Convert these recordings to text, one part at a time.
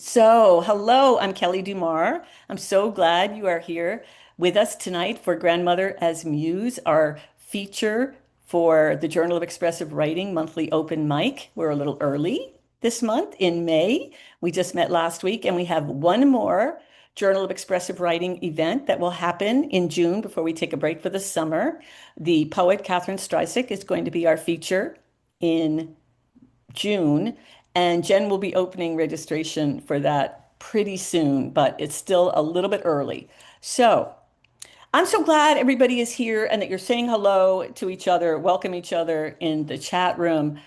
Hello, I'm Kelly DuMar. I'm so glad you are here with us tonight for Grandmother as Muse, our feature for the Journal of Expressive Writing monthly open mic. We're a little early this month in May. We just met last week, and we have one more Journal of Expressive Writing event that will happen in June before we take a break for the summer. The poet Catherine Streisick is going to be our feature in June, and Jen will be opening registration for that pretty soon, but it's still a little bit early. So I'm so glad everybody is here and that you're saying hello to each other, welcome each other in the chat room.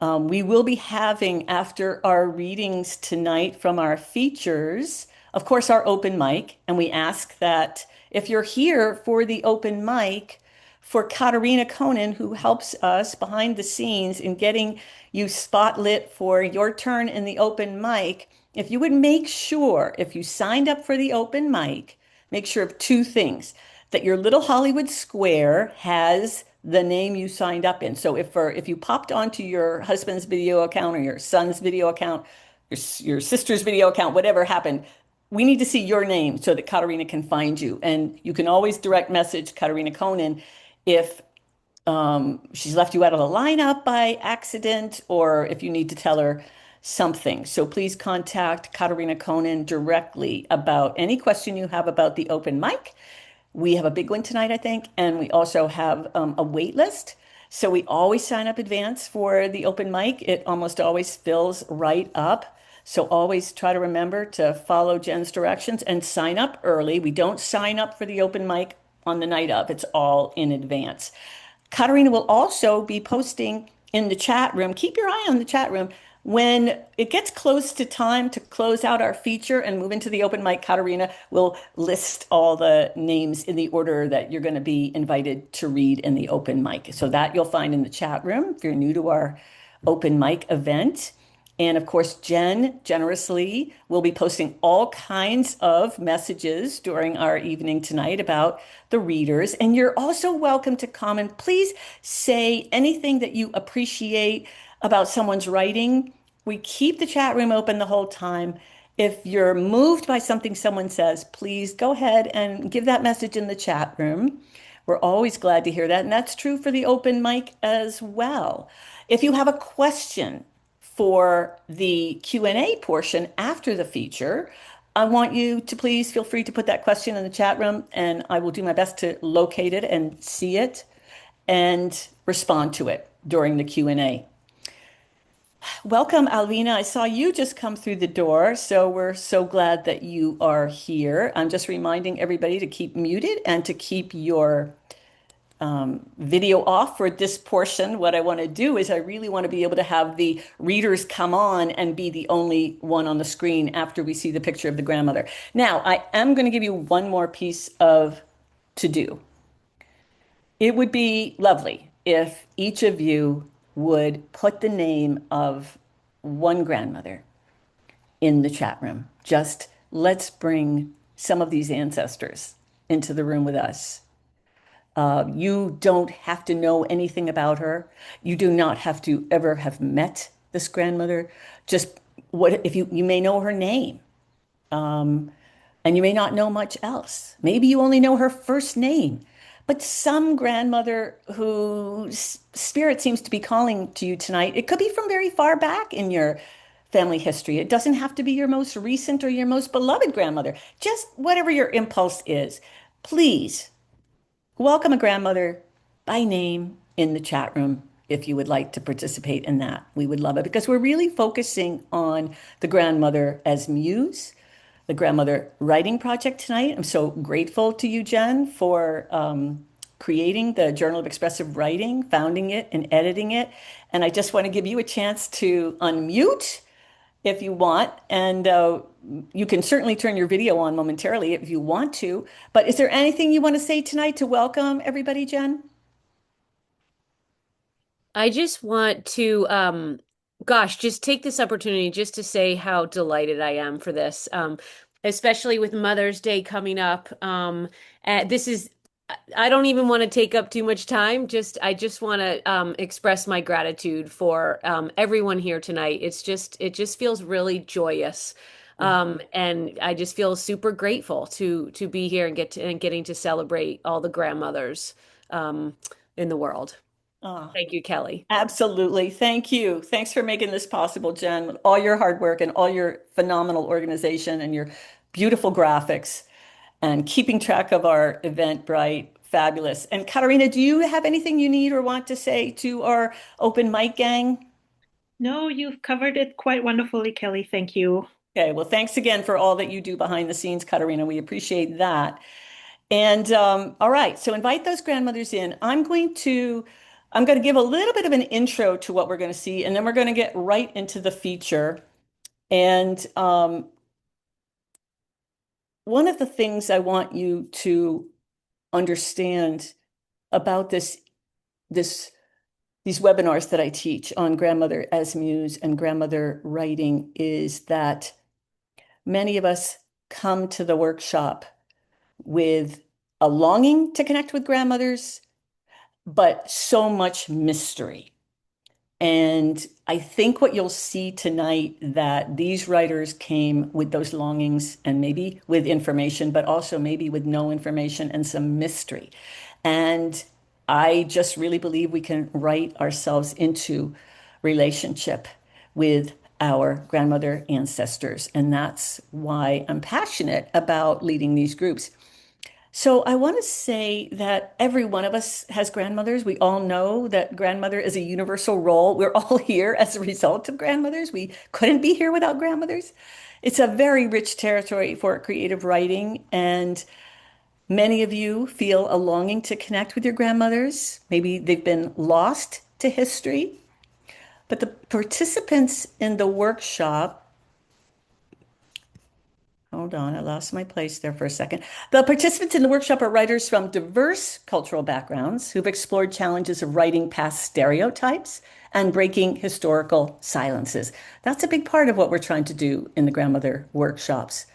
We will be having, after our readings tonight from our features, of course, our open mic. And we ask that if you're here for the open mic, for Katerina Conan, who helps us behind the scenes in getting you spotlit for your turn in the open mic, if you would make sure, if you signed up for the open mic, make sure of two things: that your little Hollywood square has the name you signed up in. So if you popped onto your husband's video account or your son's video account, your sister's video account, whatever happened, we need to see your name so that Katerina can find you. And you can always direct message Katerina Conan if she's left you out of the lineup by accident or if you need to tell her something. So please contact Katerina Conan directly about any question you have about the open mic. We have a big one tonight, I think, and we also have a wait list. So we always sign up advance for the open mic. It almost always fills right up. So always try to remember to follow Jen's directions and sign up early. We don't sign up for the open mic on the night of. It's all in advance. Katerina will also be posting in the chat room. Keep your eye on the chat room. When it gets close to time to close out our feature and move into the open mic, Katerina will list all the names in the order that you're going to be invited to read in the open mic. So that you'll find in the chat room if you're new to our open mic event. And of course, Jen generously will be posting all kinds of messages during our evening tonight about the readers. And you're also welcome to comment. Please say anything that you appreciate about someone's writing. We keep the chat room open the whole time. If you're moved by something someone says, please go ahead and give that message in the chat room. We're always glad to hear that. And that's true for the open mic as well. If you have a question for the Q&A portion after the feature, I want you to please feel free to put that question in the chat room, and I will do my best to locate it and see it and respond to it during the Q&A. Welcome, Alvina. I saw you just come through the door, so we're so glad that you are here. I'm just reminding everybody to keep muted and to keep your video off for this portion. What I want to do is I really want to be able to have the readers come on and be the only one on the screen after we see the picture of the grandmother. Now, I am going to give you one more piece of to do. It would be lovely if each of you would put the name of one grandmother in the chat room. Just let's bring some of these ancestors into the room with us. You don't have to know anything about her. You do not have to ever have met this grandmother. Just what if you may know her name, and you may not know much else. Maybe you only know her first name, but some grandmother whose spirit seems to be calling to you tonight. It could be from very far back in your family history. It doesn't have to be your most recent or your most beloved grandmother. Just whatever your impulse is. Please welcome a grandmother by name in the chat room if you would like to participate in that. We would love it because we're really focusing on the grandmother as muse, the grandmother writing project tonight. I'm so grateful to you, Jen, for creating the Journal of Expressive Writing, founding it and editing it. And I just want to give you a chance to unmute if you want. And you can certainly turn your video on momentarily if you want to. But is there anything you want to say tonight to welcome everybody, Jen? I just want to, just take this opportunity just to say how delighted I am for this, especially with Mother's Day coming up. This is, I don't even want to take up too much time. I just want to express my gratitude for everyone here tonight. It just feels really joyous And I just feel super grateful to be here and getting to celebrate all the grandmothers um, in the world. Ah, Thank you, Kelly. absolutely. Thank you. Thanks for making this possible, Jen, with all your hard work and all your phenomenal organization and your beautiful graphics and keeping track of our event bright. Fabulous. And Katarina, do you have anything you need or want to say to our open mic gang? No, you've covered it quite wonderfully, Kelly. Thank you. Okay, well, thanks again for all that you do behind the scenes, Katarina. We appreciate that. And all right, so invite those grandmothers in. I'm going to give a little bit of an intro to what we're going to see, and then we're going to get right into the feature. And one of the things I want you to understand about this these webinars that I teach on grandmother as muse and grandmother writing is that many of us come to the workshop with a longing to connect with grandmothers, but so much mystery. And I think what you'll see tonight that these writers came with those longings and maybe with information, but also maybe with no information and some mystery. And I just really believe we can write ourselves into relationship with our grandmother ancestors. And that's why I'm passionate about leading these groups. So I want to say that every one of us has grandmothers. We all know that grandmother is a universal role. We're all here as a result of grandmothers. We couldn't be here without grandmothers. It's a very rich territory for creative writing, and many of you feel a longing to connect with your grandmothers. Maybe they've been lost to history, but the participants in the workshop. Hold on, I lost my place there for a second. The participants in the workshop are writers from diverse cultural backgrounds who've explored challenges of writing past stereotypes and breaking historical silences. That's a big part of what we're trying to do in the grandmother workshops.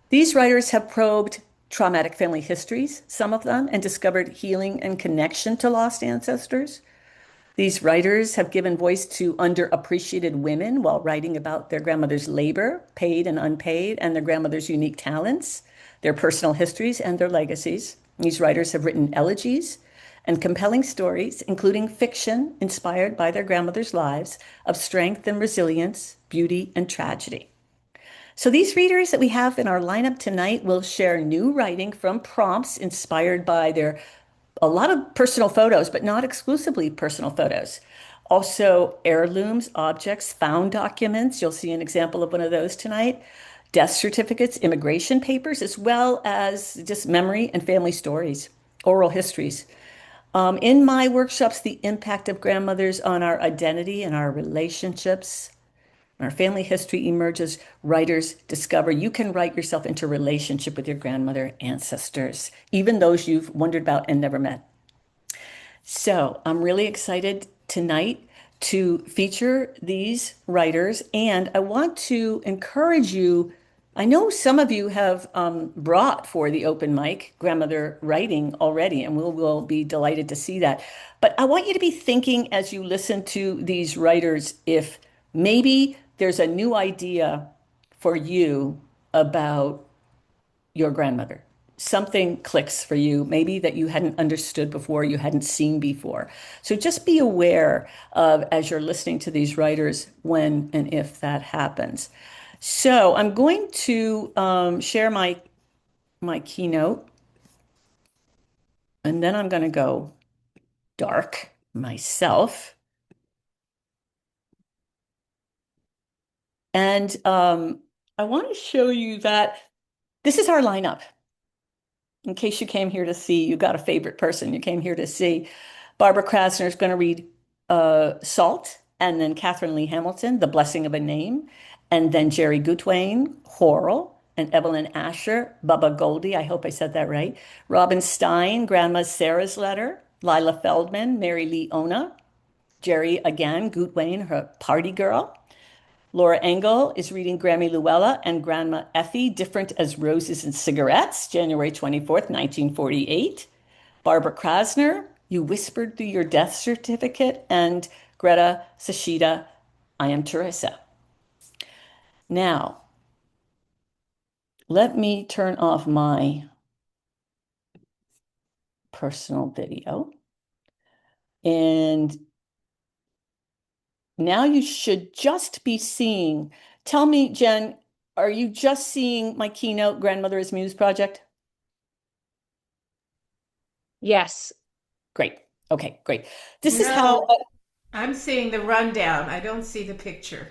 These writers have probed traumatic family histories, some of them, and discovered healing and connection to lost ancestors. These writers have given voice to underappreciated women while writing about their grandmother's labor, paid and unpaid, and their grandmother's unique talents, their personal histories, and their legacies. These writers have written elegies and compelling stories, including fiction inspired by their grandmother's lives of strength and resilience, beauty and tragedy. So, these readers that we have in our lineup tonight will share new writing from prompts inspired by their a lot of personal photos, but not exclusively personal photos. Also, heirlooms, objects, found documents. You'll see an example of one of those tonight. Death certificates, immigration papers, as well as just memory and family stories, oral histories. In my workshops, the impact of grandmothers on our identity and our relationships, our family history emerges. Writers discover you can write yourself into relationship with your grandmother ancestors, even those you've wondered about and never met. So I'm really excited tonight to feature these writers, and I want to encourage you. I know some of you have brought for the open mic grandmother writing already, and we'll be delighted to see that. But I want you to be thinking as you listen to these writers if maybe there's a new idea for you about your grandmother. Something clicks for you, maybe that you hadn't understood before, you hadn't seen before. So just be aware of as you're listening to these writers when and if that happens. So I'm going to share my keynote, and then I'm going to go dark myself. And I want to show you that this is our lineup. In case you came here to see, you got a favorite person you came here to see. Barbara Krasner is going to read Salt, and then Catherine Lee Hamilton, The Blessing of a Name, and then Jerry Gutwain, Horrell, and Evelyn Asher, Bubba Goldie, I hope I said that right, Robin Stein, Grandma Sarah's Letter, Lila Feldman, Mary Lee Ona, Jerry again, Gutwain, her party girl, Laura Engel is reading Grammy Luella and Grandma Effie, Different as Roses and Cigarettes, January 24th, 1948. Barbara Krasner, You Whispered Through Your Death Certificate, and Greta Sashida, I Am Teresa. Now, let me turn off my personal video. And now you should just be seeing. Tell me, Jen, are you just seeing my keynote Grandmother is Muse project? Yes. Great. Okay, great. This is how, No, I'm seeing the rundown. I don't see the picture.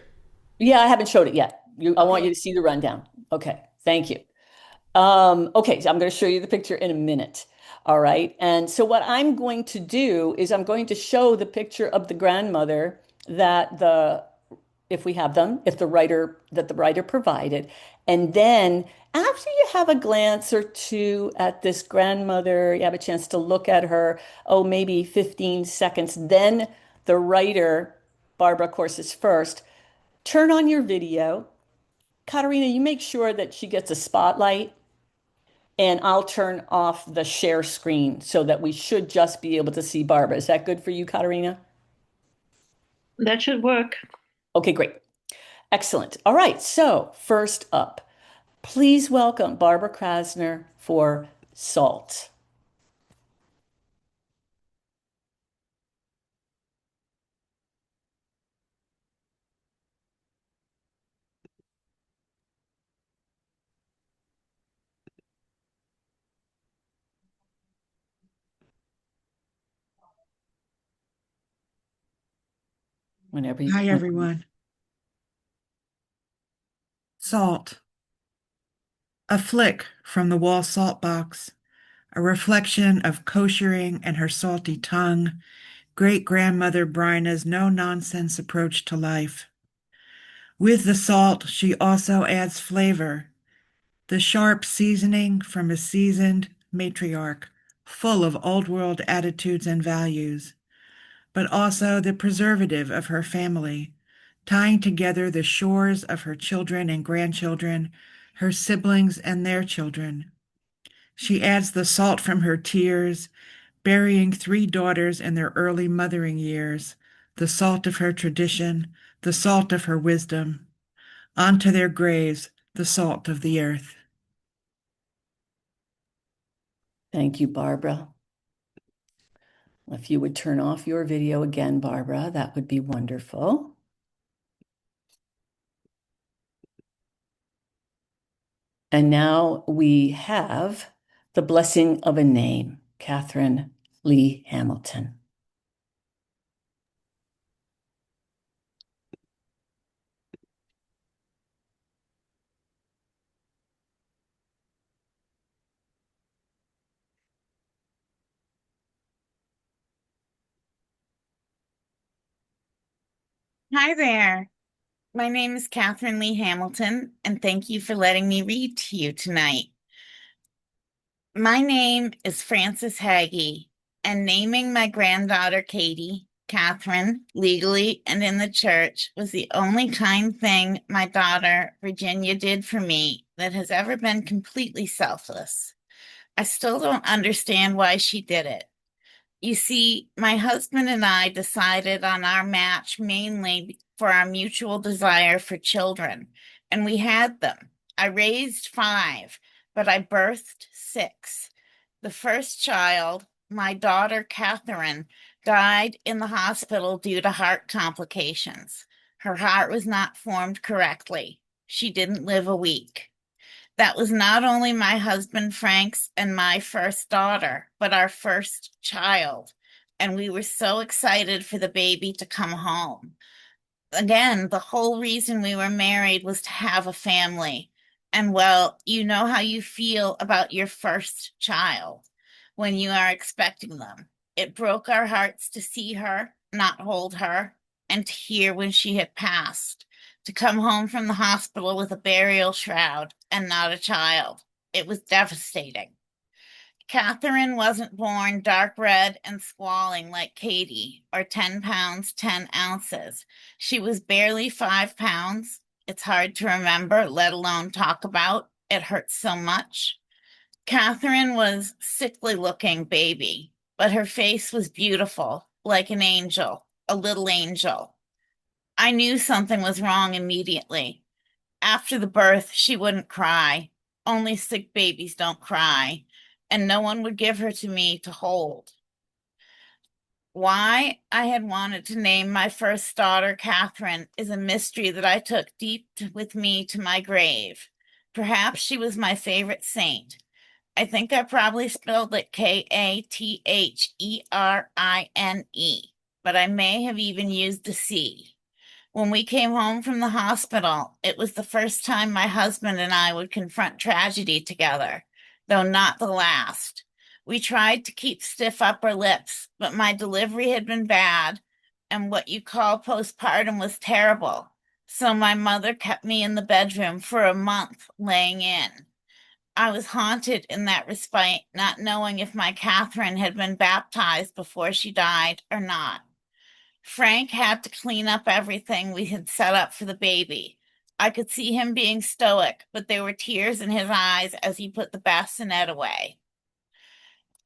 yeah, I haven't showed it yet. I want you Okay. to see the rundown. Okay, thank you. Okay, so I'm going to show you the picture in a minute. All right. And so what I'm going to do is I'm going to show the picture of the grandmother that if we have them, if the writer provided. And then after you have a glance or two at this grandmother, you have a chance to look at her, oh, maybe 15 seconds, then the writer, Barbara, of course, is first. Turn on your video. Katarina, you make sure that she gets a spotlight and I'll turn off the share screen so that we should just be able to see Barbara. Is that good for you, Katarina? That should work. Okay, great. Excellent. All right. So, first up, please welcome Barbara Krasner for Salt. Whenever you, Hi, everyone. Salt. A flick from the wall salt box, a reflection of koshering and her salty tongue, great-grandmother Bryna's no-nonsense approach to life. With the salt, she also adds flavor, the sharp seasoning from a seasoned matriarch, full of old-world attitudes and values, but also the preservative of her family, tying together the shores of her children and grandchildren, her siblings and their children. She adds the salt from her tears, burying three daughters in their early mothering years, the salt of her tradition, the salt of her wisdom, onto their graves, the salt of the earth. thank you, Barbara. If you would turn off your video again, Barbara, that would be wonderful. And now we have the blessing of a name, Catherine Lee Hamilton. Hi there. My name is Catherine Lee Hamilton, and thank you for letting me read to you tonight. My name is Frances Hagee, and naming my granddaughter Katie, Catherine, legally and in the church, was the only kind thing my daughter Virginia did for me that has ever been completely selfless. I still don't understand why she did it. You see, my husband and I decided on our match mainly for our mutual desire for children, and we had them. I raised five, but I birthed six. The first child, my daughter Catherine, died in the hospital due to heart complications. Her heart was not formed correctly. She didn't live a week. That was not only my husband Frank's and my first daughter, but our first child. And we were so excited for the baby to come home. Again, the whole reason we were married was to have a family. And well, you know how you feel about your first child when you are expecting them. It broke our hearts to see her, not hold her, and to hear when she had passed, to come home from the hospital with a burial shroud and not a child. It was devastating. Catherine wasn't born dark red and squalling like Katie, or 10 pounds, 10 ounces. She was barely 5 pounds. It's hard to remember, let alone talk about. It hurts so much. Catherine was sickly looking baby, but her face was beautiful, like an angel, a little angel. I knew something was wrong immediately. After the birth, she wouldn't cry. Only sick babies don't cry, and no one would give her to me to hold. Why I had wanted to name my first daughter Catherine is a mystery that I took deep with me to my grave. Perhaps she was my favorite saint. I think I probably spelled it Katherine, but I may have even used a C. When we came home from the hospital, it was the first time my husband and I would confront tragedy together, though not the last. We tried to keep stiff upper lips, but my delivery had been bad, and what you call postpartum was terrible. So my mother kept me in the bedroom for a month, laying in. I was haunted in that respite, not knowing if my Catherine had been baptized before she died or not. Frank had to clean up everything we had set up for the baby. I could see him being stoic, but there were tears in his eyes as he put the bassinet away.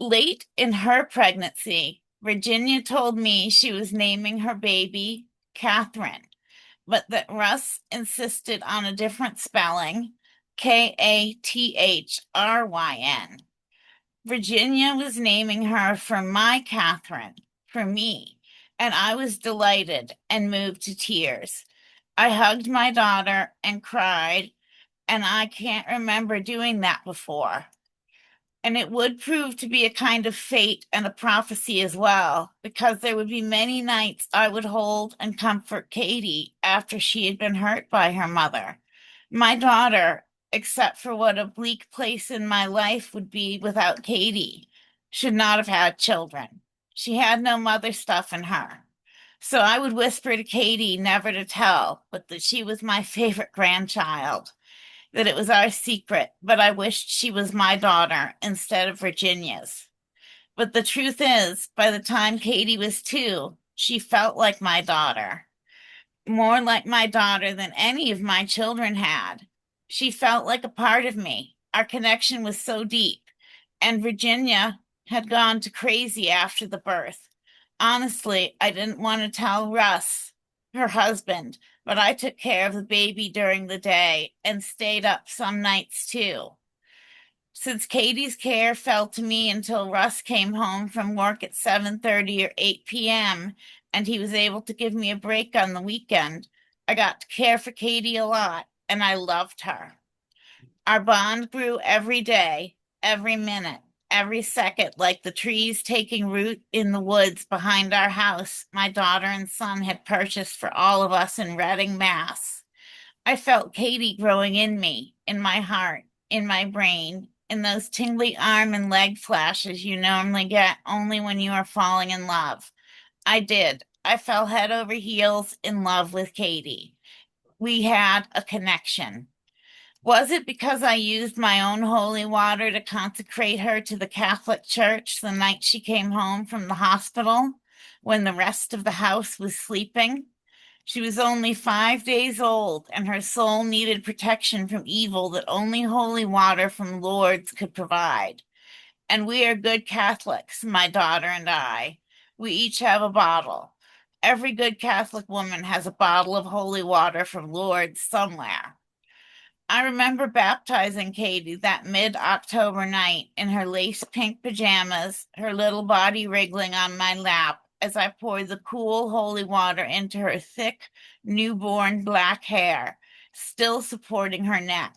Late in her pregnancy, Virginia told me she was naming her baby Catherine, but that Russ insisted on a different spelling, Kathryn. Virginia was naming her for my Catherine, for me, and I was delighted and moved to tears. I hugged my daughter and cried, and I can't remember doing that before. And it would prove to be a kind of fate and a prophecy as well, because there would be many nights I would hold and comfort Katie after she had been hurt by her mother. My daughter, except for what a bleak place in my life would be without Katie, should not have had children. She had no mother stuff in her. So I would whisper to Katie never to tell, but that she was my favorite grandchild, that it was our secret, but I wished she was my daughter instead of Virginia's. But the truth is, by the time Katie was 2, she felt like my daughter, more like my daughter than any of my children had. She felt like a part of me. Our connection was so deep, and Virginia had gone to crazy after the birth. Honestly, I didn't want to tell Russ, her husband, but I took care of the baby during the day and stayed up some nights too. Since Katie's care fell to me until Russ came home from work at 7:30 or 8 p.m., and he was able to give me a break on the weekend, I got to care for Katie a lot, and I loved her. Our bond grew every day, every minute, every second, like the trees taking root in the woods behind our house my daughter and son had purchased for all of us in Reading, Mass. I felt Katie growing in me, in my heart, in my brain, in those tingly arm and leg flashes you normally get only when you are falling in love. I did. I fell head over heels in love with Katie. We had a connection. Was it because I used my own holy water to consecrate her to the Catholic Church the night she came home from the hospital when the rest of the house was sleeping? She was only 5 days old, and her soul needed protection from evil that only holy water from Lourdes could provide. And we are good Catholics, my daughter and I. We each have a bottle. Every good Catholic woman has a bottle of holy water from Lourdes somewhere. I remember baptizing Katie that mid-October night in her lace pink pajamas, her little body wriggling on my lap as I poured the cool holy water into her thick, newborn black hair, still supporting her neck.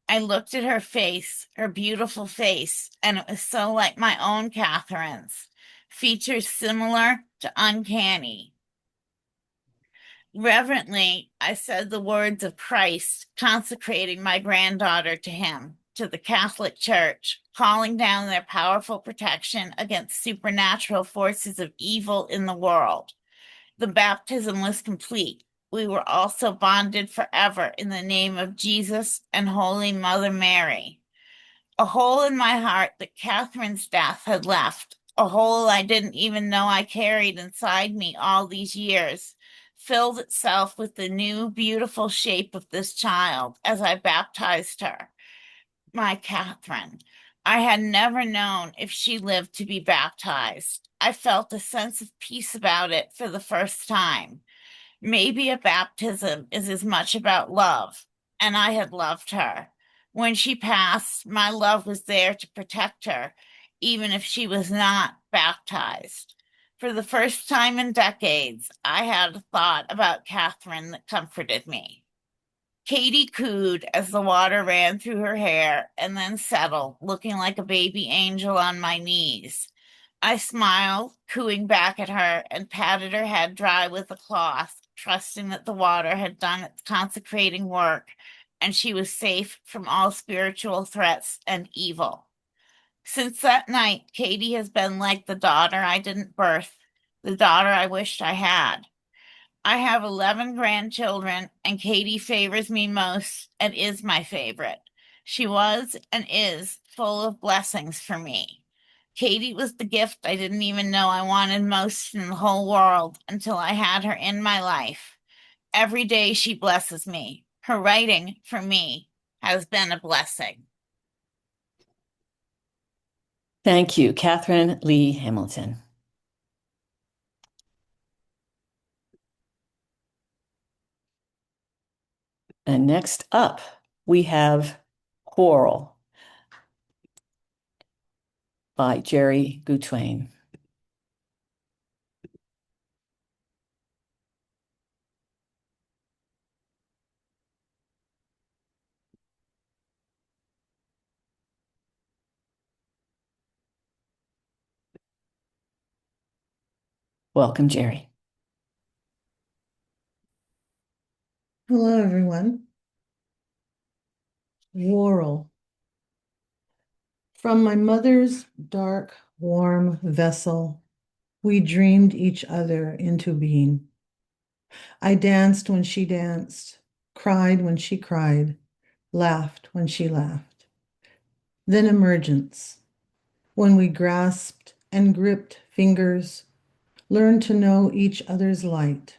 I looked at her face, her beautiful face, and it was so like my own Catherine's, features similar to uncanny. Reverently, I said the words of Christ, consecrating my granddaughter to him, to the Catholic Church, calling down their powerful protection against supernatural forces of evil in the world. The baptism was complete. We were also bonded forever in the name of Jesus and Holy Mother Mary. A hole in my heart that Catherine's death had left, a hole I didn't even know I carried inside me all these years, filled itself with the new, beautiful shape of this child as I baptized her, my Catherine. I had never known if she lived to be baptized. I felt a sense of peace about it for the first time. Maybe a baptism is as much about love, and I had loved her. When she passed, my love was there to protect her, even if she was not baptized. For the first time in decades, I had a thought about Catherine that comforted me. Katie cooed as the water ran through her hair and then settled, looking like a baby angel on my knees. I smiled, cooing back at her, and patted her head dry with a cloth, trusting that the water had done its consecrating work and she was safe from all spiritual threats and evil. Since that night, Katie has been like the daughter I didn't birth, the daughter I wished I had. I have 11 grandchildren, and Katie favors me most and is my favorite. She was and is full of blessings for me. Katie was the gift I didn't even know I wanted most in the whole world until I had her in my life. Every day she blesses me. Her writing, for me, has been a blessing. Thank you, Catherine Lee Hamilton. And next up, we have Quarrel by Jerry Gutwain. Welcome, Jerry. Hello, everyone. Worrell. From my mother's dark, warm vessel, we dreamed each other into being. I danced when she danced, cried when she cried, laughed when she laughed. Then emergence, when we grasped and gripped fingers, learned to know each other's light,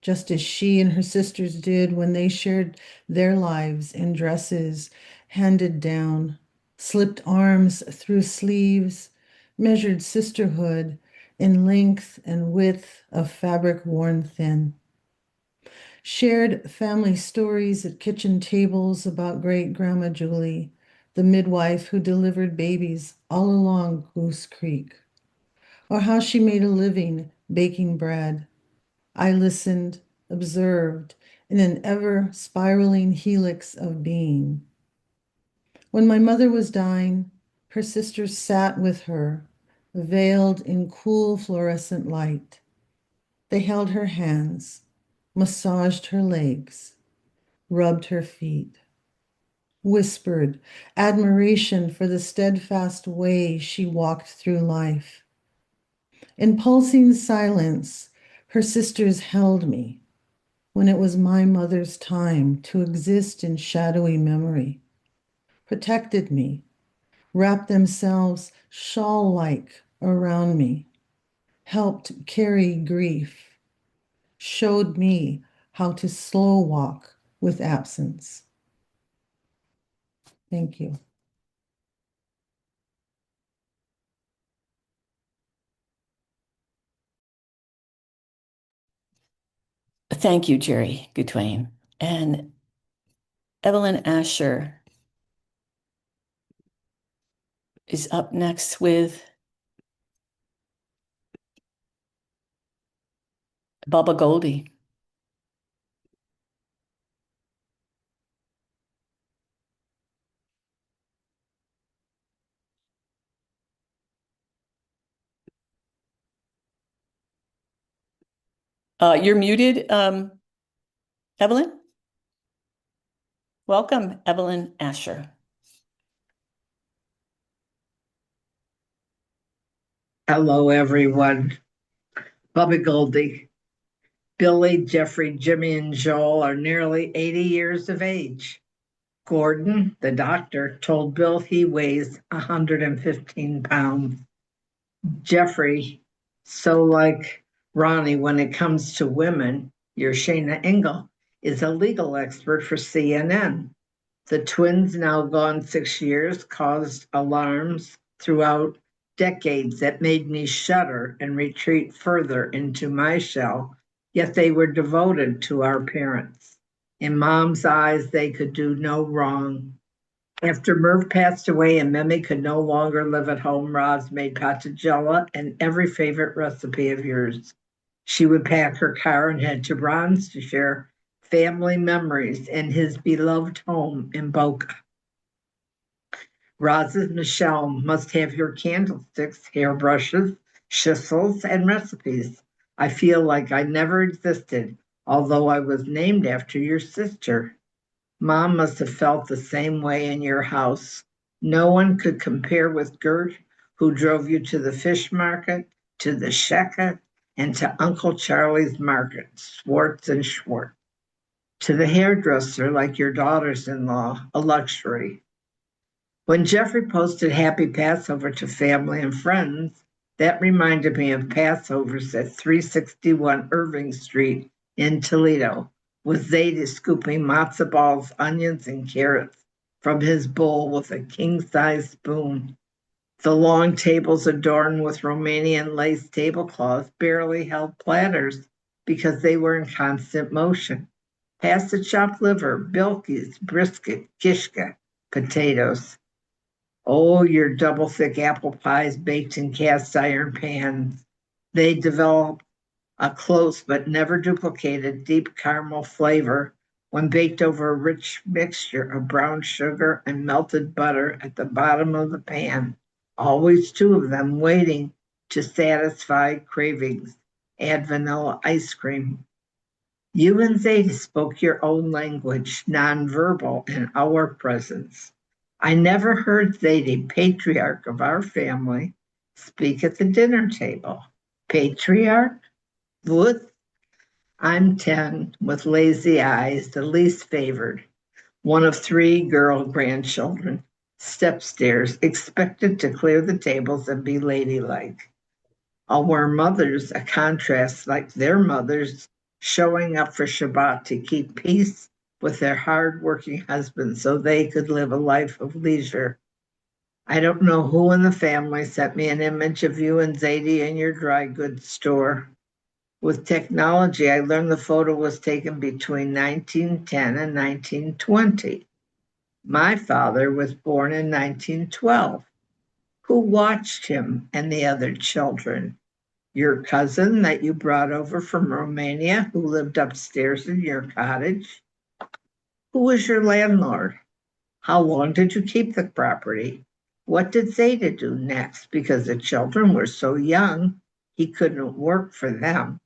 just as she and her sisters did when they shared their lives in dresses handed down, slipped arms through sleeves, measured sisterhood in length and width of fabric worn thin. Shared family stories at kitchen tables about great grandma Julie, the midwife who delivered babies all along Goose Creek, or how she made a living baking bread. I listened, observed, in an ever spiraling helix of being. When my mother was dying, her sisters sat with her, veiled in cool fluorescent light. They held her hands, massaged her legs, rubbed her feet, whispered admiration for the steadfast way she walked through life. In pulsing silence, her sisters held me when it was my mother's time to exist in shadowy memory, protected me, wrapped themselves shawl-like around me, helped carry grief, showed me how to slow walk with absence. Thank you. Thank you, Jerry Gutwain. And Evelyn Asher is up next with Baba Goldie. You're muted, Evelyn. Welcome, Evelyn Asher. Hello, everyone. Bubby Goldie. Billy, Jeffrey, Jimmy, and Joel are nearly 80 years of age. Gordon, the doctor, told Bill he weighs 115 pounds. Jeffrey, so like Ronnie when it comes to women, your Shayna Engel, is a legal expert for CNN. The twins, now gone 6 years, caused alarms throughout decades that made me shudder and retreat further into my shell, yet they were devoted to our parents. In mom's eyes, they could do no wrong. After Merv passed away and Mimi could no longer live at home, Roz made patagella and every favorite recipe of yours. She would pack her car and head to Ron's to share family memories in his beloved home in Boca. Roz's Michelle must have your candlesticks, hairbrushes, chisels, and recipes. I feel like I never existed, although I was named after your sister. Mom must have felt the same way in your house. No one could compare with Gert, who drove you to the fish market, to the Sheka, and to Uncle Charlie's market, Swartz and Schwartz. To the hairdresser, like your daughters in law, a luxury. When Jeffrey posted Happy Passover to family and friends, that reminded me of Passovers at 361 Irving Street in Toledo, with Zadie scooping matzo balls, onions, and carrots from his bowl with a king-size spoon. The long tables adorned with Romanian lace tablecloths barely held platters because they were in constant motion. Pass the chopped liver, bilkies, brisket, kishka, potatoes. Oh, your double thick apple pies baked in cast iron pans. They develop a close but never duplicated deep caramel flavor when baked over a rich mixture of brown sugar and melted butter at the bottom of the pan. Always two of them waiting to satisfy cravings. Add vanilla ice cream. You and Zeta spoke your own language, nonverbal, in our presence. I never heard Zadie, patriarch of our family, speak at the dinner table. Patriarch? What? I'm 10, with lazy eyes, the least favored, one of three girl grandchildren, stepstairs, expected to clear the tables and be ladylike. Our mothers, a contrast like their mothers, showing up for Shabbat to keep peace with their hard-working husbands so they could live a life of leisure. I don't know who in the family sent me an image of you and Zadie in your dry goods store. With technology, I learned the photo was taken between 1910 and 1920. My father was born in 1912. Who watched him and the other children? Your cousin that you brought over from Romania who lived upstairs in your cottage? Who was your landlord? How long did you keep the property? What did Zeta do next? Because the children were so young, he couldn't work for them.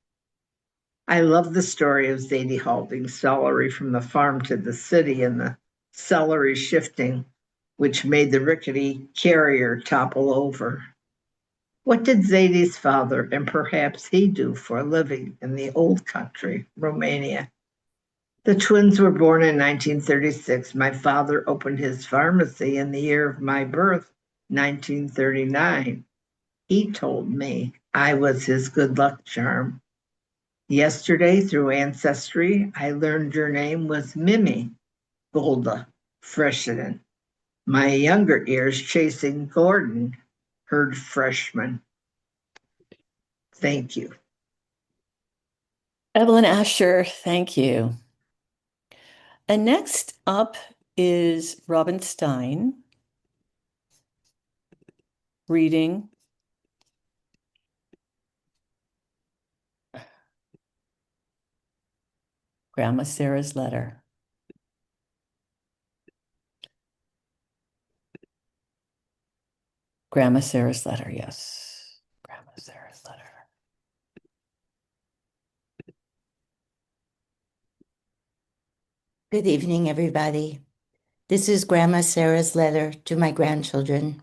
I love the story of Zadie hauling celery from the farm to the city and the celery shifting, which made the rickety carrier topple over. What did Zadie's father and perhaps he do for a living in the old country, Romania? The twins were born in 1936. My father opened his pharmacy in the year of my birth, 1939. He told me I was his good luck charm. Yesterday, through Ancestry, I learned your name was Mimi Golda Freshman. My younger ears chasing Gordon heard freshman. Thank you. Evelyn Asher, thank you. And next up is Robin Stein reading Grandma Sarah's letter. Grandma Sarah's letter, yes. Grandma Sarah's letter. Good evening, everybody. This is Grandma Sarah's letter to my grandchildren.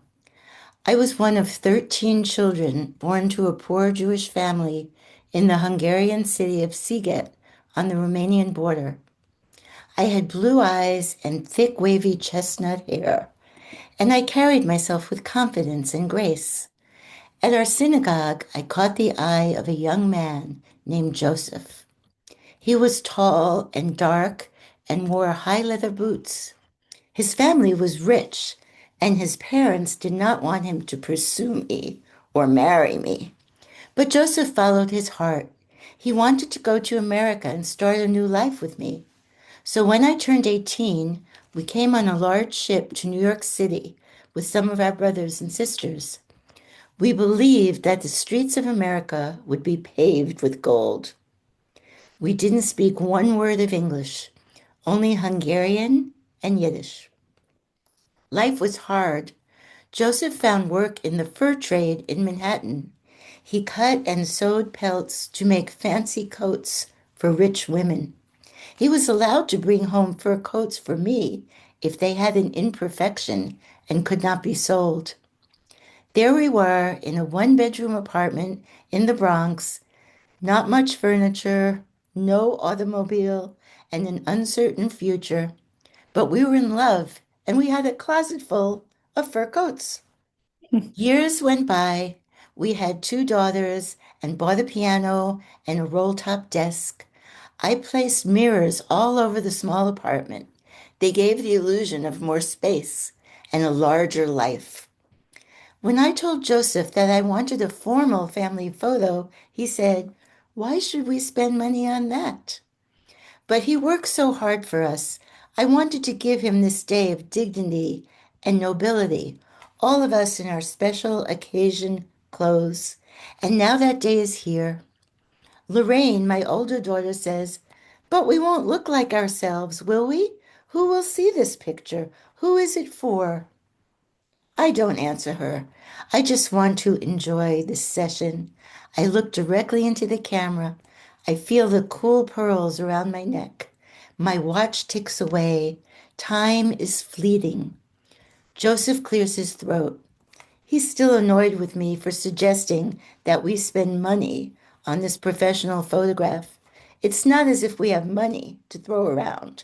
I was one of 13 children born to a poor Jewish family in the Hungarian city of Siget on the Romanian border. I had blue eyes and thick, wavy chestnut hair, and I carried myself with confidence and grace. At our synagogue, I caught the eye of a young man named Joseph. He was tall and dark and wore high leather boots. His family was rich, and his parents did not want him to pursue me or marry me. But Joseph followed his heart. He wanted to go to America and start a new life with me. So when I turned 18, we came on a large ship to New York City with some of our brothers and sisters. We believed that the streets of America would be paved with gold. We didn't speak one word of English, only Hungarian and Yiddish. Life was hard. Joseph found work in the fur trade in Manhattan. He cut and sewed pelts to make fancy coats for rich women. He was allowed to bring home fur coats for me if they had an imperfection and could not be sold. There we were in a one-bedroom apartment in the Bronx, not much furniture, no automobile, and an uncertain future. But we were in love, and we had a closet full of fur coats. Years went by. We had 2 daughters and bought a piano and a roll-top desk. I placed mirrors all over the small apartment. They gave the illusion of more space and a larger life. When I told Joseph that I wanted a formal family photo, he said, "Why should we spend money on that?" But he worked so hard for us. I wanted to give him this day of dignity and nobility, all of us in our special occasion clothes. And now that day is here. Lorraine, my older daughter, says, "But we won't look like ourselves, will we? Who will see this picture? Who is it for?" I don't answer her. I just want to enjoy this session. I look directly into the camera. I feel the cool pearls around my neck. My watch ticks away. Time is fleeting. Joseph clears his throat. He's still annoyed with me for suggesting that we spend money on this professional photograph. It's not as if we have money to throw around.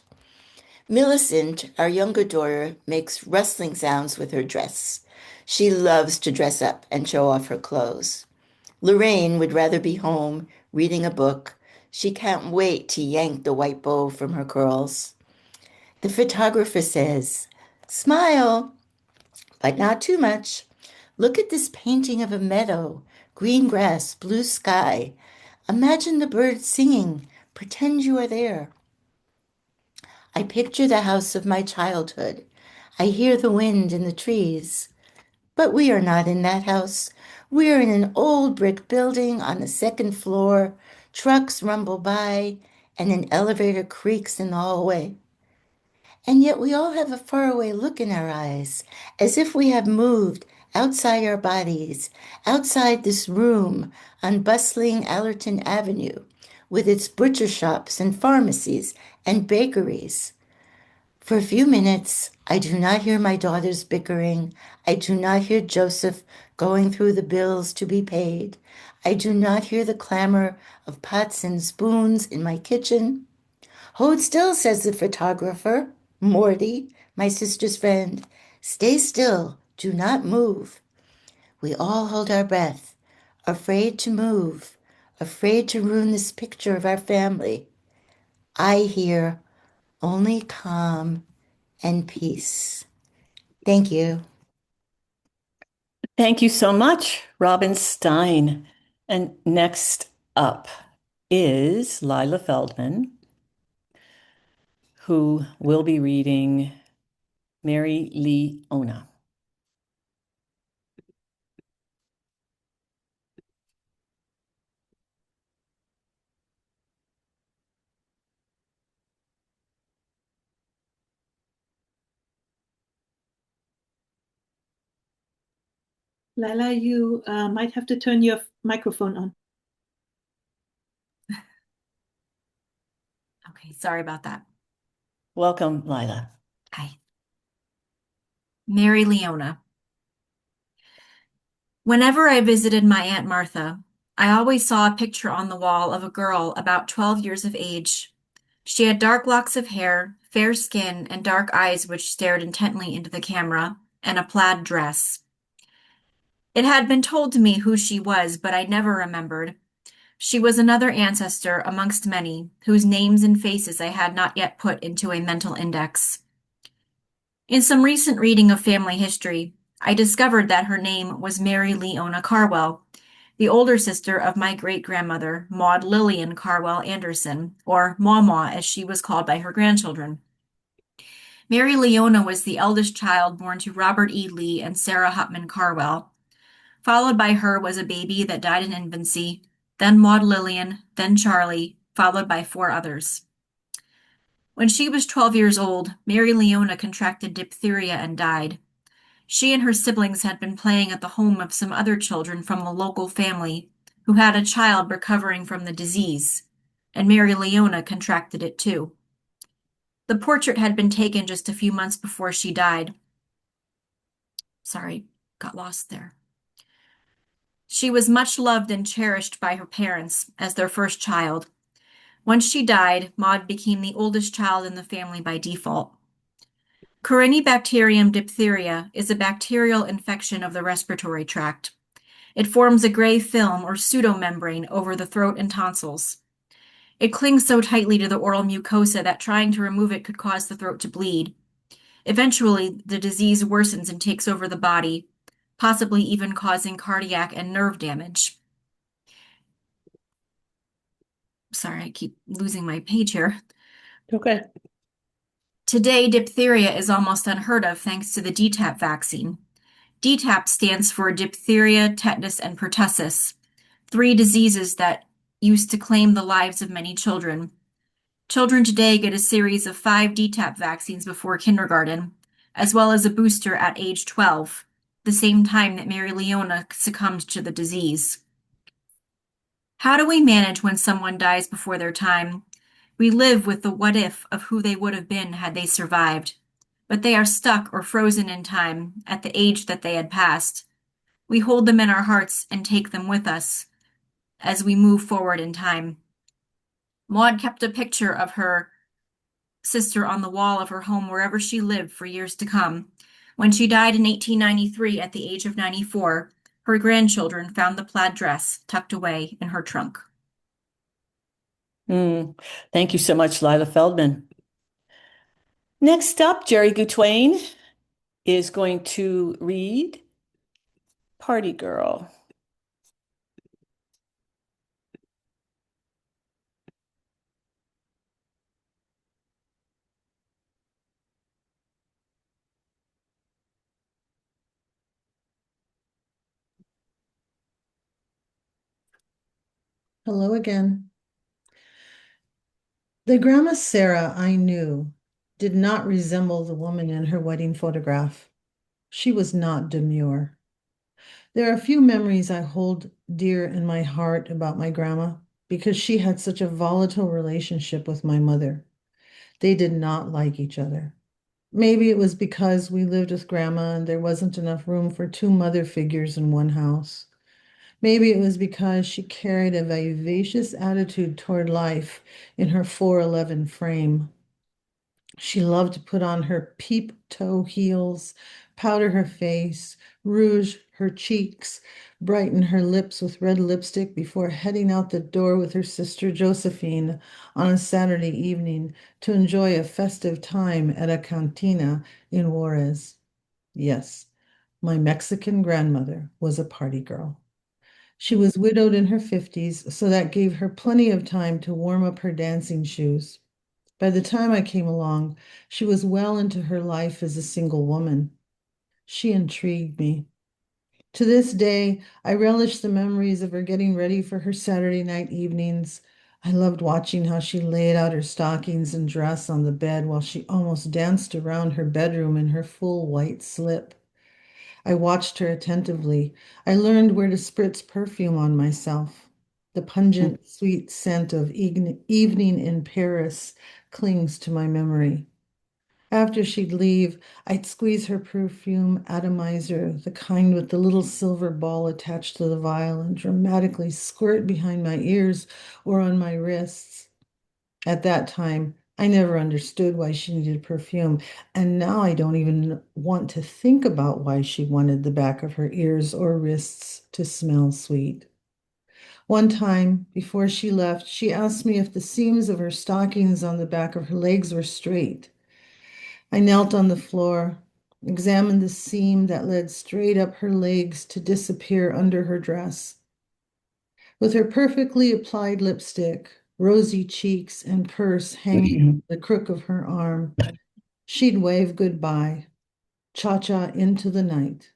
Millicent, our younger daughter, makes rustling sounds with her dress. She loves to dress up and show off her clothes. Lorraine would rather be home reading a book. She can't wait to yank the white bow from her curls. The photographer says, "Smile, but not too much. Look at this painting of a meadow, green grass, blue sky. Imagine the birds singing. Pretend you are there." I picture the house of my childhood. I hear the wind in the trees. But we are not in that house. We are in an old brick building on the second floor. Trucks rumble by, and an elevator creaks in the hallway. And yet we all have a faraway look in our eyes, as if we have moved outside our bodies, outside this room on bustling Allerton Avenue, with its butcher shops and pharmacies and bakeries. For a few minutes, I do not hear my daughters bickering. I do not hear Joseph going through the bills to be paid. I do not hear the clamor of pots and spoons in my kitchen. "Hold still," says the photographer, Morty, my sister's friend. "Stay still. Do not move." We all hold our breath, afraid to move, afraid to ruin this picture of our family. I hear only calm and peace. Thank you. Thank you so much, Robin Stein. And next up is Lila Feldman, who will be reading Mary Lee Ona. Lila, you might have to turn your microphone on. Okay, sorry about that. Welcome, Lila. Hi. Mary Leona. Whenever I visited my Aunt Martha, I always saw a picture on the wall of a girl about 12 years of age. She had dark locks of hair, fair skin, and dark eyes which stared intently into the camera, and a plaid dress. It had been told to me who she was, but I never remembered. She was another ancestor amongst many, whose names and faces I had not yet put into a mental index. In some recent reading of family history, I discovered that her name was Mary Leona Carwell, the older sister of my great-grandmother, Maud Lillian Carwell Anderson, or Maw as she was called by her grandchildren. Mary Leona was the eldest child born to Robert E. Lee and Sarah Hutman Carwell. Followed by her was a baby that died in infancy, then Maud Lillian, then Charlie, followed by 4 others. When she was 12 years old, Mary Leona contracted diphtheria and died. She and her siblings had been playing at the home of some other children from a local family who had a child recovering from the disease, and Mary Leona contracted it too. The portrait had been taken just a few months before she died. Sorry, got lost there. She was much loved and cherished by her parents as their first child. Once she died, Maud became the oldest child in the family by default. Corynebacterium diphtheria is a bacterial infection of the respiratory tract. It forms a gray film or pseudomembrane over the throat and tonsils. It clings so tightly to the oral mucosa that trying to remove it could cause the throat to bleed. Eventually, the disease worsens and takes over the body, possibly even causing cardiac and nerve damage. Sorry, I keep losing my page here. Okay. Today, diphtheria is almost unheard of thanks to the DTaP vaccine. DTaP stands for diphtheria, tetanus, and pertussis, 3 diseases that used to claim the lives of many children. Children today get a series of 5 DTaP vaccines before kindergarten, as well as a booster at age 12, the same time that Mary Leona succumbed to the disease. How do we manage when someone dies before their time? We live with the what if of who they would have been had they survived, but they are stuck or frozen in time at the age that they had passed. We hold them in our hearts and take them with us as we move forward in time. Maud kept a picture of her sister on the wall of her home wherever she lived for years to come. When she died in 1893 at the age of 94, her grandchildren found the plaid dress tucked away in her trunk. Thank you so much, Lila Feldman. Next up, Jerry Gutwain is going to read Party Girl. Hello again. The Grandma Sarah I knew did not resemble the woman in her wedding photograph. She was not demure. There are a few memories I hold dear in my heart about my grandma because she had such a volatile relationship with my mother. They did not like each other. Maybe it was because we lived with grandma and there wasn't enough room for 2 mother figures in one house. Maybe it was because she carried a vivacious attitude toward life in her 4'11" frame. She loved to put on her peep-toe heels, powder her face, rouge her cheeks, brighten her lips with red lipstick before heading out the door with her sister Josephine on a Saturday evening to enjoy a festive time at a cantina in Juarez. Yes, my Mexican grandmother was a party girl. She was widowed in her 50s, so that gave her plenty of time to warm up her dancing shoes. By the time I came along, she was well into her life as a single woman. She intrigued me. To this day, I relish the memories of her getting ready for her Saturday night evenings. I loved watching how she laid out her stockings and dress on the bed while she almost danced around her bedroom in her full white slip. I watched her attentively. I learned where to spritz perfume on myself. The pungent, sweet scent of evening in Paris clings to my memory. After she'd leave, I'd squeeze her perfume atomizer, the kind with the little silver ball attached to the vial, and dramatically squirt behind my ears or on my wrists. At that time, I never understood why she needed perfume, and now I don't even want to think about why she wanted the back of her ears or wrists to smell sweet. One time, before she left, she asked me if the seams of her stockings on the back of her legs were straight. I knelt on the floor, examined the seam that led straight up her legs to disappear under her dress. With her perfectly applied lipstick, rosy cheeks, and purse hanging from the crook of her arm, she'd wave goodbye, cha-cha into the night,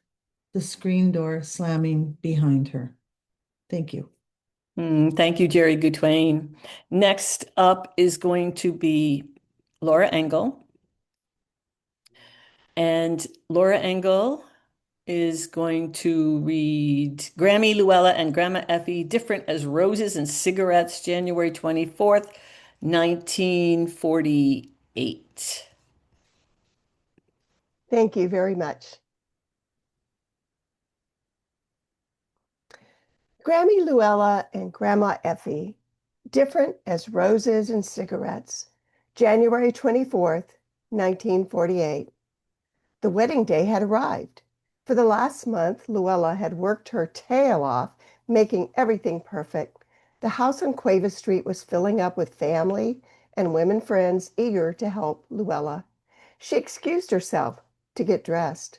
the screen door slamming behind her. Thank you. Thank you, Jerry Gutwain. Next up is going to be Laura Engel. And Laura Engel is going to read Grammy Luella and Grandma Effie, Different as Roses and Cigarettes, January 24th, 1948. Thank you very much. Grammy Luella and Grandma Effie, Different as Roses and Cigarettes, January 24th, 1948. The wedding day had arrived. For the last month, Luella had worked her tail off, making everything perfect. The house on Cueva Street was filling up with family and women friends eager to help Luella. She excused herself to get dressed.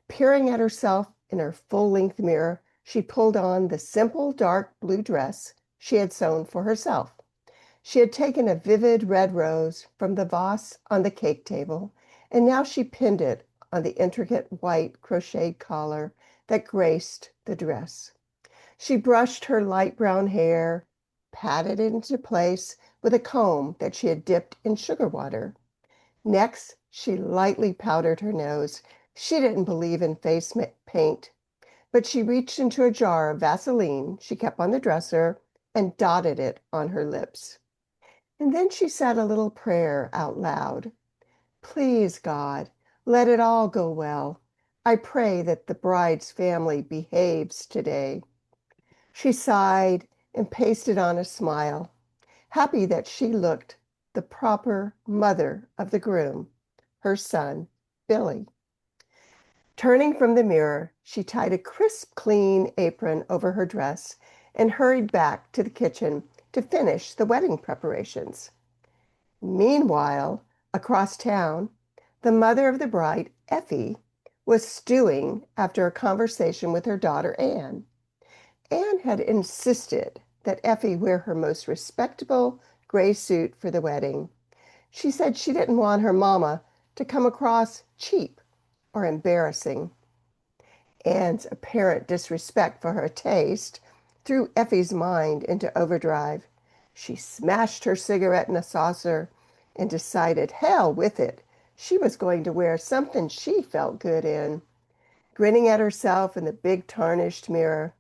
Peering at herself in her full-length mirror, she pulled on the simple dark blue dress she had sewn for herself. She had taken a vivid red rose from the vase on the cake table, and now she pinned it on the intricate white crocheted collar that graced the dress. She brushed her light brown hair, patted it into place with a comb that she had dipped in sugar water. Next, she lightly powdered her nose. She didn't believe in face paint, but she reached into a jar of Vaseline she kept on the dresser and dotted it on her lips. And then she said a little prayer out loud. Please, God, let it all go well. I pray that the bride's family behaves today. She sighed and pasted on a smile, happy that she looked the proper mother of the groom, her son, Billy. Turning from the mirror, she tied a crisp, clean apron over her dress and hurried back to the kitchen to finish the wedding preparations. Meanwhile, across town, the mother of the bride, Effie, was stewing after a conversation with her daughter, Anne. Anne had insisted that Effie wear her most respectable gray suit for the wedding. She said she didn't want her mama to come across cheap or embarrassing. Anne's apparent disrespect for her taste threw Effie's mind into overdrive. She smashed her cigarette in a saucer and decided, hell with it. She was going to wear something she felt good in. Grinning at herself in the big tarnished mirror,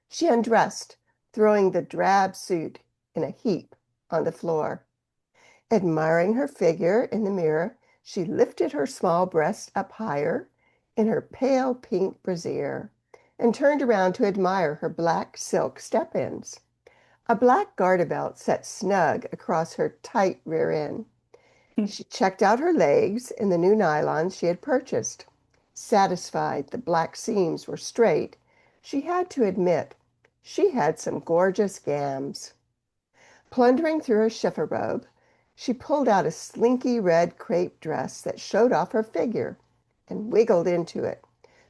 she undressed, throwing the drab suit in a heap on the floor. Admiring her figure in the mirror, she lifted her small breast up higher in her pale pink brassiere and turned around to admire her black silk step-ins. A black garter belt sat snug across her tight rear end. She checked out her legs in the new nylons she had purchased. Satisfied the black seams were straight, she had to admit she had some gorgeous gams. Plundering through her chiffon, she pulled out a slinky red crepe dress that showed off her figure and wiggled into it.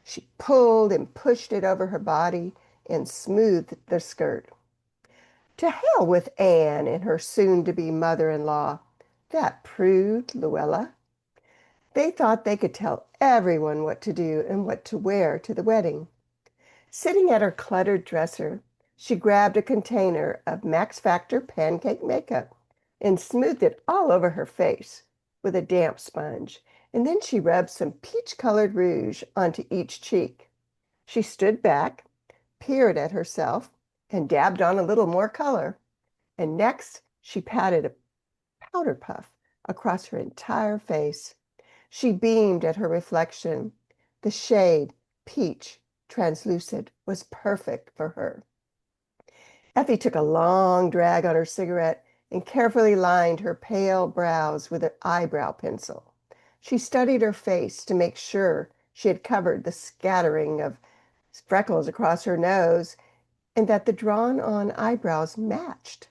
She pulled and pushed it over her body and smoothed the skirt. To hell with Anne and her soon-to-be mother-in-law, that prude Luella. They thought they could tell everyone what to do and what to wear to the wedding. Sitting at her cluttered dresser, she grabbed a container of Max Factor pancake makeup and smoothed it all over her face with a damp sponge, and then she rubbed some peach-colored rouge onto each cheek. She stood back, peered at herself, and dabbed on a little more color. And next, she patted a powder puff across her entire face. She beamed at her reflection. The shade, peach, translucent, was perfect for her. Effie took a long drag on her cigarette and carefully lined her pale brows with an eyebrow pencil. She studied her face to make sure she had covered the scattering of freckles across her nose and that the drawn-on eyebrows matched.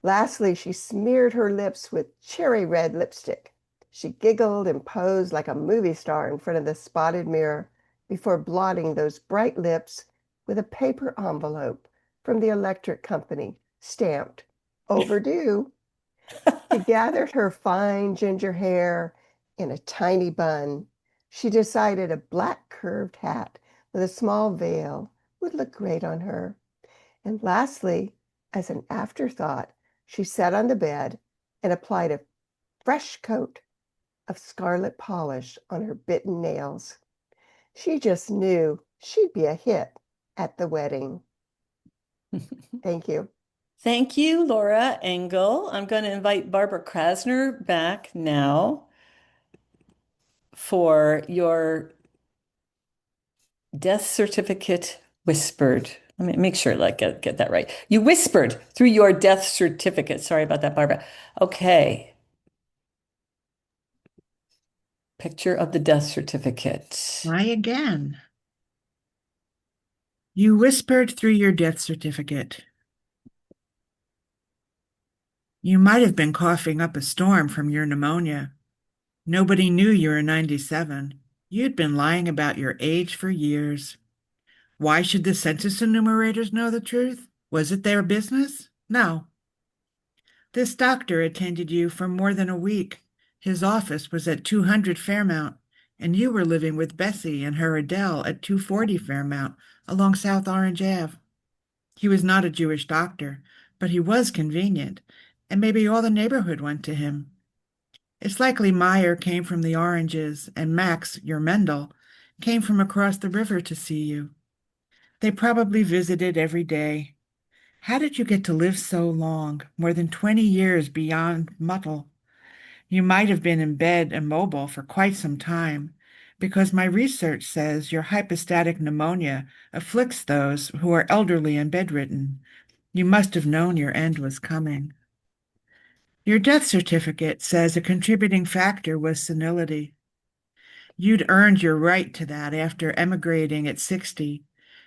Lastly, she smeared her lips with cherry red lipstick. She giggled and posed like a movie star in front of the spotted mirror before blotting those bright lips with a paper envelope from the electric company, stamped overdue. She gathered her fine ginger hair in a tiny bun. She decided a black curved hat with a small veil would look great on her. And lastly, as an afterthought, she sat on the bed and applied a fresh coat of scarlet polish on her bitten nails. She just knew she'd be a hit at the wedding. Thank you. Thank you, Laura Engel. I'm going to invite Barbara Krasner back now for your death certificate whispered. Let me make sure, get that right. You whispered through your death certificate. Sorry about that, Barbara. Okay. Picture of the death certificate. Try again. You whispered through your death certificate. You might have been coughing up a storm from your pneumonia. Nobody knew you were 97. You'd been lying about your age for years. Why should the census enumerators know the truth? Was it their business? No. This doctor attended you for more than a week. His office was at 200 Fairmount, and you were living with Bessie and her Adele at 240 Fairmount along South Orange Ave. He was not a Jewish doctor, but he was convenient, and maybe all the neighborhood went to him. It's likely Meyer came from the Oranges, and Max, your Mendel, came from across the river to see you. They probably visited every day. How did you get to live so long, more than 20 years beyond Muttle? You might have been in bed immobile for quite some time, because my research says your hypostatic pneumonia afflicts those who are elderly and bedridden. You must have known your end was coming. Your death certificate says a contributing factor was senility. You'd earned your right to that after emigrating at 60,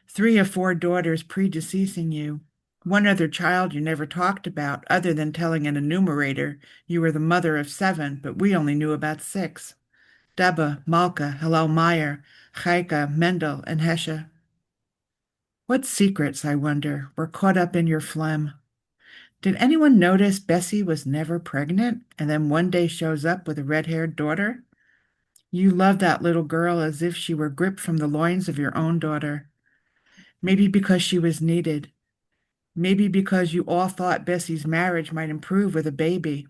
3 or 4 daughters predeceasing you, one other child you never talked about other than telling an enumerator you were the mother of 7, but we only knew about 6. Debba, Malka, Hillel Meyer, Chaika, Mendel, and Heshe. What secrets, I wonder, were caught up in your phlegm? Did anyone notice Bessie was never pregnant and then one day shows up with a red-haired daughter? You loved that little girl as if she were gripped from the loins of your own daughter. Maybe because she was needed. Maybe because you all thought Bessie's marriage might improve with a baby.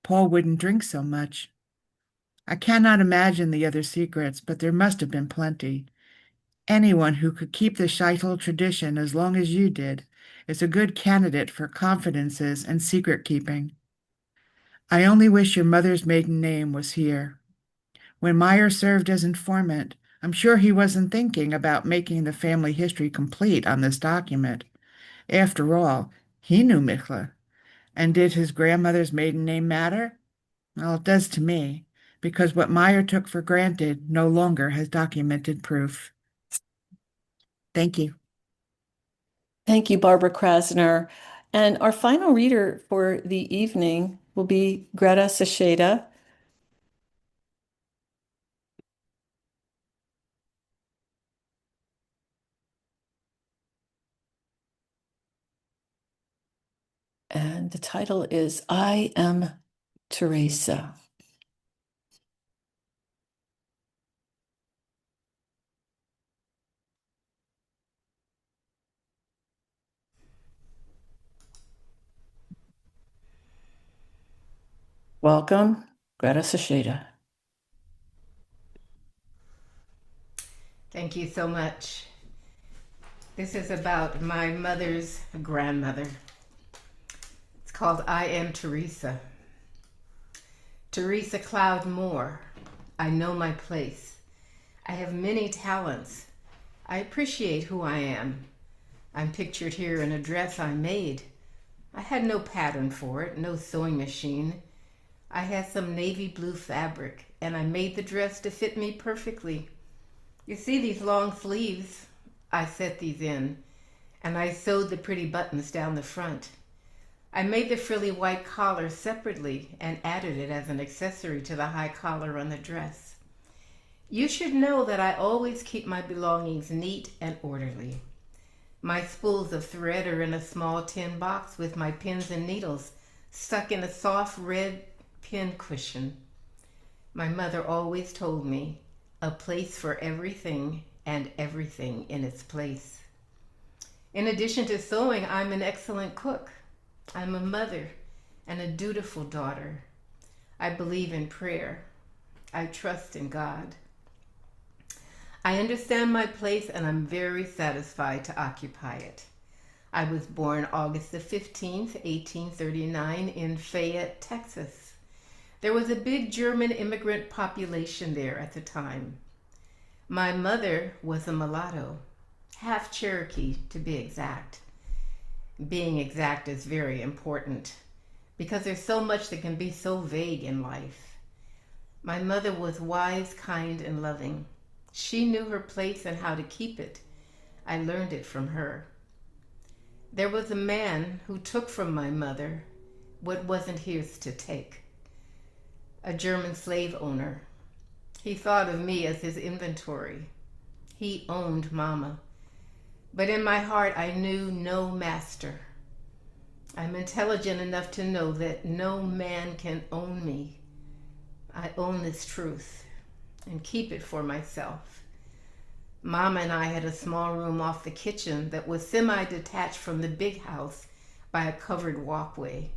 Paul wouldn't drink so much. I cannot imagine the other secrets, but there must have been plenty. Anyone who could keep the Scheitel tradition as long as you did is a good candidate for confidences and secret-keeping. I only wish your mother's maiden name was here. When Meyer served as informant, I'm sure he wasn't thinking about making the family history complete on this document. After all, he knew Michla. And did his grandmother's maiden name matter? Well, it does to me, because what Meyer took for granted no longer has documented proof. Thank you. Thank you, Barbara Krasner. And our final reader for the evening will be Greta Sacheda. And the title is I Am Teresa. Welcome, Greta Sacheda. Thank you so much. This is about my mother's grandmother. It's called I Am Teresa. Teresa Cloud Moore. I know my place. I have many talents. I appreciate who I am. I'm pictured here in a dress I made. I had no pattern for it, no sewing machine. I had some navy blue fabric, and I made the dress to fit me perfectly. You see these long sleeves? I set these in, and I sewed the pretty buttons down the front. I made the frilly white collar separately and added it as an accessory to the high collar on the dress. You should know that I always keep my belongings neat and orderly. My spools of thread are in a small tin box with my pins and needles stuck in a soft red pin cushion. My mother always told me, a place for everything and everything in its place. In addition to sewing, I'm an excellent cook. I'm a mother and a dutiful daughter. I believe in prayer. I trust in God. I understand my place and I'm very satisfied to occupy it. I was born August the 15th, 1839 in Fayette, Texas. There was a big German immigrant population there at the time. My mother was a mulatto, half Cherokee to be exact. Being exact is very important because there's so much that can be so vague in life. My mother was wise, kind, and loving. She knew her place and how to keep it. I learned it from her. There was a man who took from my mother what wasn't his to take. A German slave owner. He thought of me as his inventory. He owned Mama. But in my heart, I knew no master. I'm intelligent enough to know that no man can own me. I own this truth and keep it for myself. Mama and I had a small room off the kitchen that was semi-detached from the big house by a covered walkway.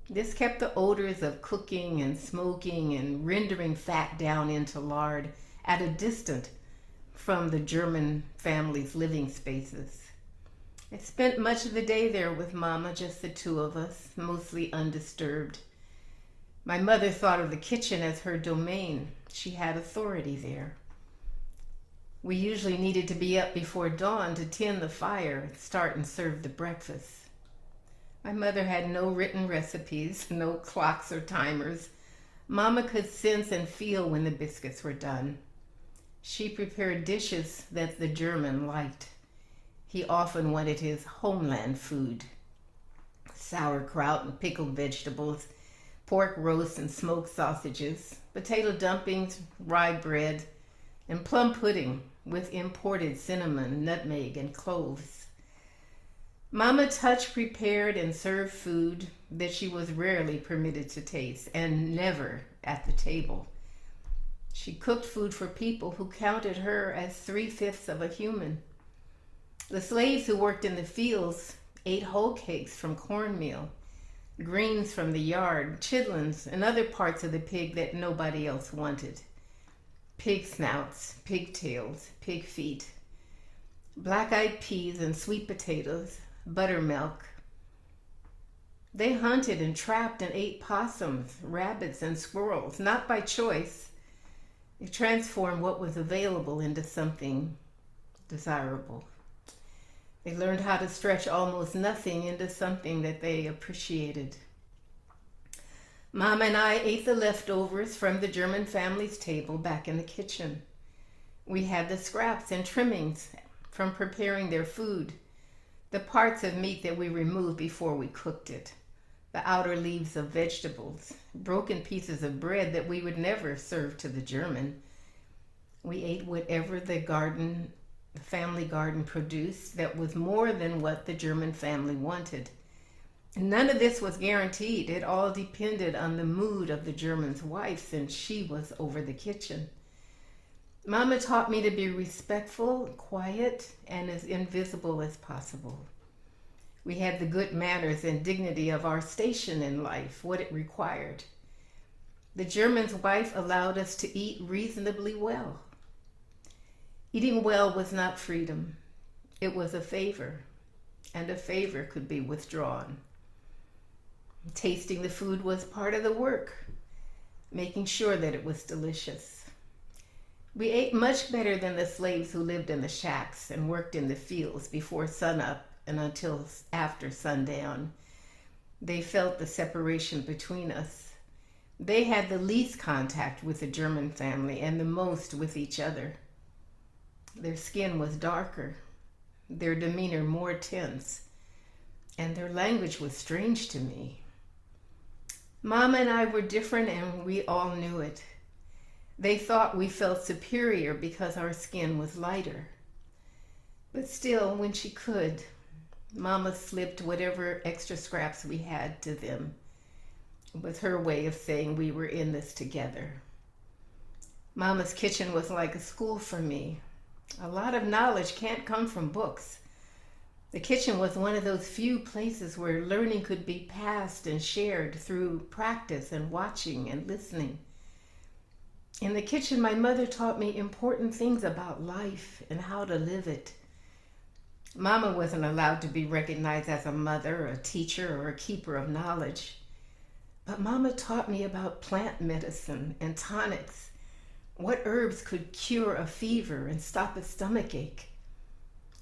This kept the odors of cooking and smoking and rendering fat down into lard at a distance from the German family's living spaces. I spent much of the day there with Mama, just the two of us, mostly undisturbed. My mother thought of the kitchen as her domain. She had authority there. We usually needed to be up before dawn to tend the fire, start and serve the breakfast. My mother had no written recipes, no clocks or timers. Mama could sense and feel when the biscuits were done. She prepared dishes that the German liked. He often wanted his homeland food. Sauerkraut and pickled vegetables, pork roast and smoked sausages, potato dumplings, rye bread, and plum pudding with imported cinnamon, nutmeg, and cloves. Mama touched, prepared, and served food that she was rarely permitted to taste, and never at the table. She cooked food for people who counted her as 3/5 of a human. The slaves who worked in the fields ate whole cakes from cornmeal, greens from the yard, chitlins, and other parts of the pig that nobody else wanted. Pig snouts, pigtails, pig feet, black-eyed peas and sweet potatoes, buttermilk. They hunted and trapped and ate possums, rabbits, and squirrels, not by choice. They transformed what was available into something desirable. They learned how to stretch almost nothing into something that they appreciated. Mama and I ate the leftovers from the German family's table back in the kitchen. We had the scraps and trimmings from preparing their food, the parts of meat that we removed before we cooked it, the outer leaves of vegetables, broken pieces of bread that we would never serve to the German. We ate whatever the family garden produced that was more than what the German family wanted. And none of this was guaranteed. It all depended on the mood of the German's wife, since she was over the kitchen. Mama taught me to be respectful, quiet, and as invisible as possible. We had the good manners and dignity of our station in life, what it required. The German's wife allowed us to eat reasonably well. Eating well was not freedom. It was a favor, and a favor could be withdrawn. Tasting the food was part of the work, making sure that it was delicious. We ate much better than the slaves who lived in the shacks and worked in the fields before sunup and until after sundown. They felt the separation between us. They had the least contact with the German family and the most with each other. Their skin was darker, their demeanor more tense, and their language was strange to me. Mama and I were different, and we all knew it. They thought we felt superior because our skin was lighter. But still, when she could, Mama slipped whatever extra scraps we had to them. It was her way of saying we were in this together. Mama's kitchen was like a school for me. A lot of knowledge can't come from books. The kitchen was one of those few places where learning could be passed and shared through practice and watching and listening. In the kitchen, my mother taught me important things about life and how to live it. Mama wasn't allowed to be recognized as a mother, a teacher, or a keeper of knowledge. But Mama taught me about plant medicine and tonics, what herbs could cure a fever and stop a stomachache.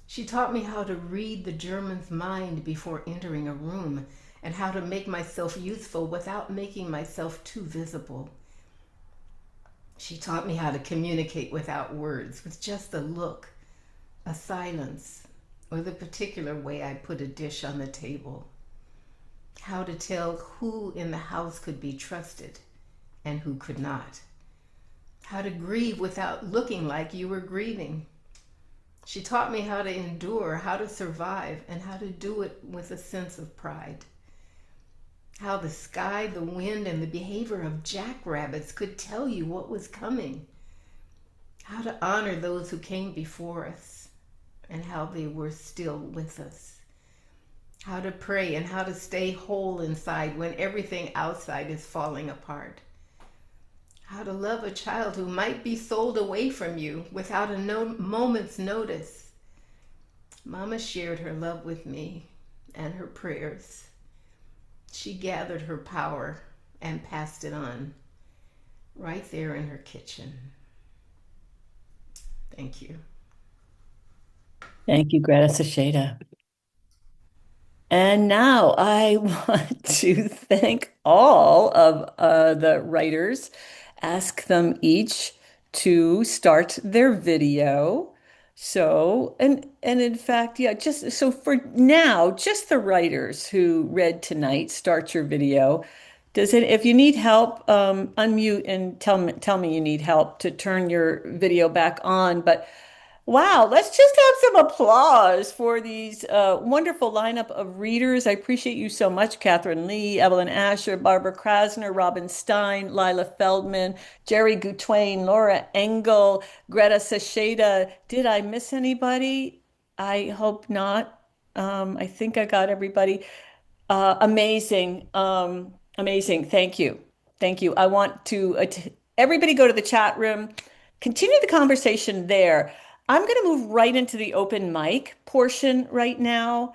She taught me how to read the German's mind before entering a room and how to make myself useful without making myself too visible. She taught me how to communicate without words, with just a look, a silence, or the particular way I put a dish on the table. How to tell who in the house could be trusted and who could not. How to grieve without looking like you were grieving. She taught me how to endure, how to survive, and how to do it with a sense of pride. How the sky, the wind, and the behavior of jackrabbits could tell you what was coming. How to honor those who came before us and how they were still with us. How to pray and how to stay whole inside when everything outside is falling apart. How to love a child who might be sold away from you without a moment's notice. Mama shared her love with me and her prayers. She gathered her power and passed it on right there in her kitchen. Thank you. Thank you, Greta Sacheda. And now I want to thank all of the writers, ask them each to start their video. So, and in fact, yeah, just so for now, just the writers who read tonight, start your video. Does it, if you need help, unmute and tell me you need help to turn your video back on. But wow, let's just have some applause for these wonderful lineup of readers. I appreciate you so much, Catherine Lee, Evelyn Asher, Barbara Krasner, Robin Stein, Lila Feldman, Jerry Gutwain, Laura Engel, Greta Sacheda. Did I miss anybody? I hope not. I think I got everybody. Amazing. Amazing. Thank you. Thank you. I want to everybody go to the chat room, continue the conversation there. I'm going to move right into the open mic portion right now.